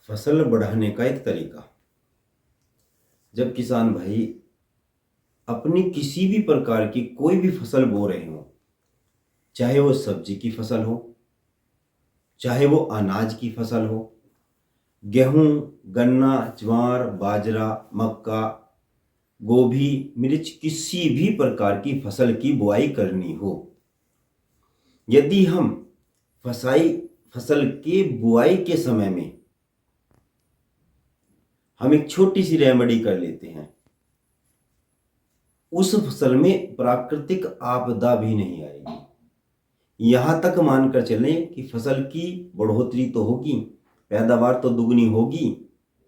फसल बढ़ाने का एक तरीका। जब किसान भाई अपनी किसी भी प्रकार की कोई भी फसल बो रहे हो, चाहे वो सब्जी की फसल हो, चाहे वो अनाज की फसल हो, गेहूं, गन्ना, ज्वार, बाजरा, मक्का, गोभी, मिर्च, किसी भी प्रकार की फसल की बुआई करनी हो, यदि हम फसल के बुआई के समय में हम एक छोटी सी रेमेडी कर लेते हैं, उस फसल में प्राकृतिक आपदा भी नहीं आएगी। यहां तक मानकर चलें कि फसल की बढ़ोतरी तो होगी, पैदावार तो दुगनी होगी,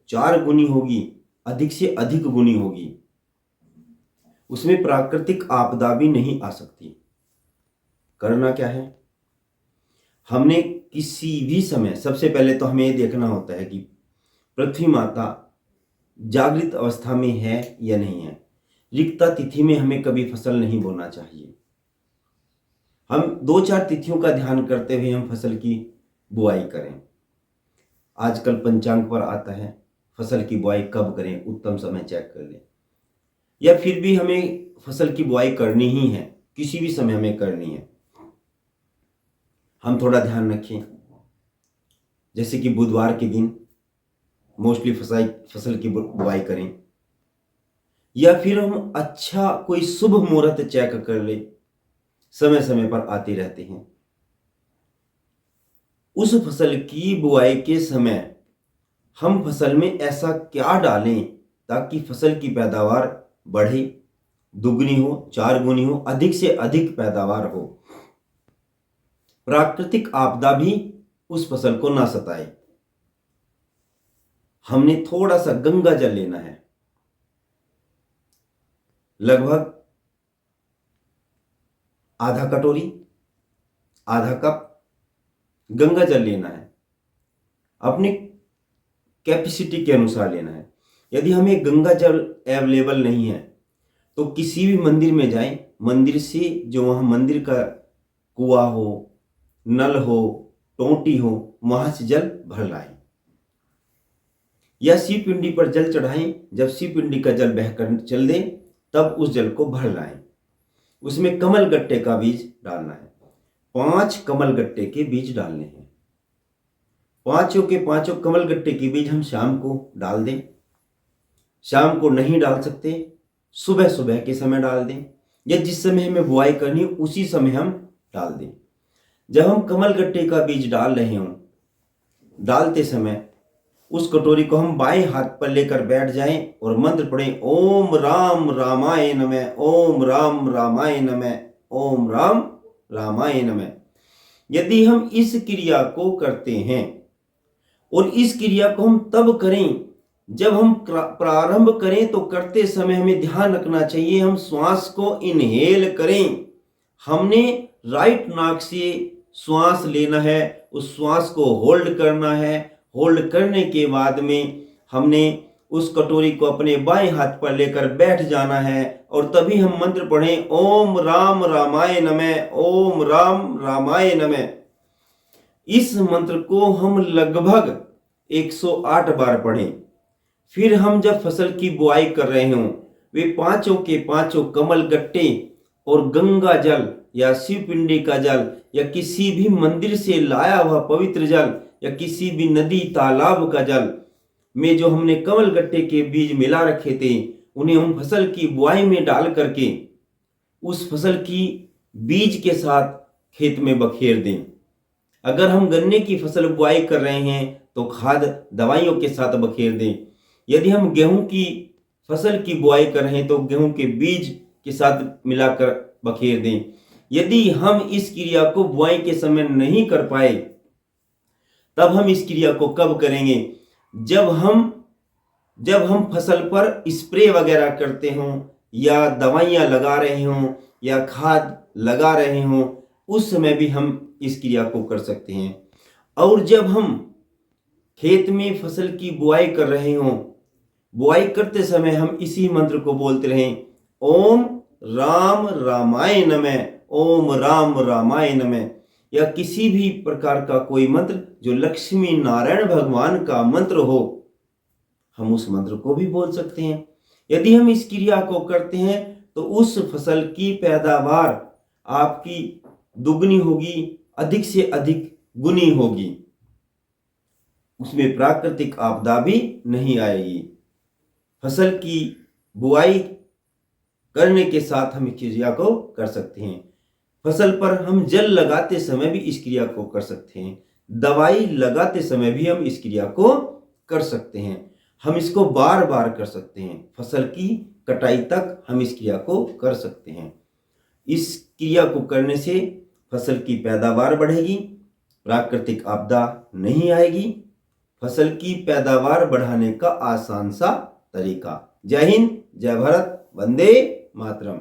4 गुनी होगी, अधिक से अधिक गुनी होगी। उसमें प्राकृतिक आपदा भी नहीं आ सकती। करना क्या है? हमने किसी भी समय सबसे पहले तो हमें यह देखना होता है कि पृथ्वी माता जागृत अवस्था में है या नहीं है। रिक्ता तिथि में हमें कभी फसल नहीं बोना चाहिए। हम 2-4 तिथियों का ध्यान करते हुए हम फसल की बुआई करें। आजकल पंचांग पर आता है फसल की बुआई कब करें, उत्तम समय चेक कर लें। या फिर भी हमें फसल की बुआई करनी ही है, किसी भी समय हमें करनी है, हम थोड़ा ध्यान रखें। जैसे कि बुधवार के दिन मोस्टली फसल की बुआई करें, या फिर हम अच्छा कोई शुभ मुहूर्त चेक कर ले, समय समय पर आते रहते हैं। उस फसल की बुआई के समय हम फसल में ऐसा क्या डालें ताकि फसल की पैदावार बढ़े, दुगनी हो, 4 गुनी हो, अधिक से अधिक पैदावार हो, प्राकृतिक आपदा भी उस फसल को ना सताए। हमने थोड़ा सा गंगा जल लेना है, लगभग आधा कटोरी, आधा कप गंगा जल लेना है। अपनी कैपेसिटी के अनुसार लेना है। यदि हमें गंगा जल अवेलेबल नहीं है तो किसी भी मंदिर में जाएं, मंदिर से जो वहां मंदिर का कुआं हो, नल हो, टोंटी हो, वहां से जल भर लाएं, या शिव पिंडी पर जल चढ़ाएं। जब शिव पिंडी का जल बहकर चल दे तब उस जल को भर लाएं। उसमें कमल गट्टे का बीज डालना है। 5 कमल गट्टे के बीज डालने हैं। पांचों के पांचों कमल गट्टे के बीज हम शाम को डाल दें। शाम को नहीं डाल सकते, सुबह सुबह के समय डाल दें, या जिस समय हमें बुआई करनी हो उसी समय हम डाल दें। जब हम कमल गट्टे का बीज डाल रहे हों, डालते समय उस कटोरी को हम बाएं हाथ पर लेकर बैठ जाएं और मंत्र पढ़ें, ओम राम रामाय नमः, ओम राम रामाय नमः, ओम राम रामाय नमः। यदि हम इस क्रिया को करते हैं, और इस क्रिया को हम तब करें जब हम प्रारंभ करें, तो करते समय हमें ध्यान रखना चाहिए हम श्वास को इनहेल करें। हमने राइट नाक से श्वास लेना है, उस श्वास को होल्ड करना है। होल्ड करने के बाद में हमने उस कटोरी को अपने बाएं हाथ पर लेकर बैठ जाना है, और तभी हम मंत्र पढ़ें, ओम राम रामाय नमः, ओम राम रामाय नमः। इस मंत्र को हम लगभग 108 बार पढ़ें। फिर हम जब फसल की बुआई कर रहे हों, वे पांचों के पांचों कमल गट्टे और गंगा जल या शिव पिंडी का जल या किसी भी मंदिर से लाया हुआ पवित्र जल या किसी भी नदी तालाब का जल में जो हमने कमल गट्टे के बीज मिला रखे थे, उन्हें हम फसल की बुआई में डाल करके उस फसल की बीज के साथ खेत में बखेर दें। अगर हम गन्ने की फसल बुआई कर रहे हैं तो खाद दवाइयों के साथ बखेर दें। यदि हम गेहूं की फसल की बुआई कर रहे हैं तो गेहूं के बीज के साथ मिलाकर बखेर दें। यदि हम इस क्रिया को बुआई के समय नहीं कर पाए, तब हम इस क्रिया को कब करेंगे? जब हम फसल पर स्प्रे वगैरह करते हों, या दवाइयां लगा रहे हों, या खाद लगा रहे हों, उस समय भी हम इस क्रिया को कर सकते हैं। और जब हम खेत में फसल की बुआई कर रहे हों, बुआई करते समय हम इसी मंत्र को बोलते रहें, ओम राम रामाय नमः, ओम राम रामाय नमः। या किसी भी प्रकार का कोई मंत्र जो लक्ष्मी नारायण भगवान का मंत्र हो, हम उस मंत्र को भी बोल सकते हैं। यदि हम इस क्रिया को करते हैं तो उस फसल की पैदावार आपकी दुगनी होगी, अधिक से अधिक गुनी होगी, उसमें प्राकृतिक आपदा भी नहीं आएगी। फसल की बुआई करने के साथ हम इस क्रिया को कर सकते हैं। फसल पर हम जल लगाते समय भी इस क्रिया को कर सकते हैं। दवाई लगाते समय भी हम इस क्रिया को कर सकते हैं। हम इसको बार बार कर सकते हैं। फसल की कटाई तक हम इस क्रिया को कर सकते हैं। इस क्रिया को करने से फसल की पैदावार बढ़ेगी, प्राकृतिक आपदा नहीं आएगी। फसल की पैदावार बढ़ाने का आसान सा तरीका। जय हिंद, जय भारत, वंदे मातरम।